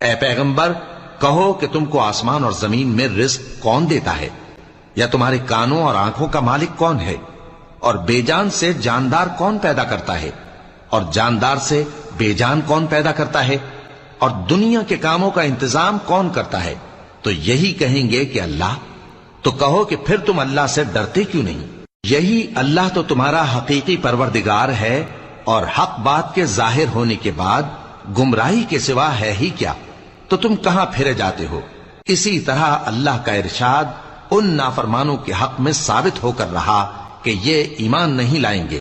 ए पैगंबर, कहो कि तुमको आसमान और जमीन में रिस्क कौन देता है, या तुम्हारे कानों और आंखों का मालिक कौन है, और बेजान से जानदार कौन पैदा करता है, और जानदार से बेजान कौन पैदा करता है, और दुनिया के कामों का इंतजाम कौन करता है। तो यही कहेंगे कि अल्लाह। तो कहो कि फिर तुम अल्लाह से डरते क्यों नहीं। यही अल्लाह तो तुम्हारा हकीकी परवरदिगार है, और हक बात के जाहिर होने के बाद गुमराही के सिवा है ही क्या, तो तुम कहां फिरे जाते हो। इसी तरह अल्लाह का इरशाद उन नाफरमानों के हक में साबित होकर रहा कि ये ईमान नहीं लाएंगे।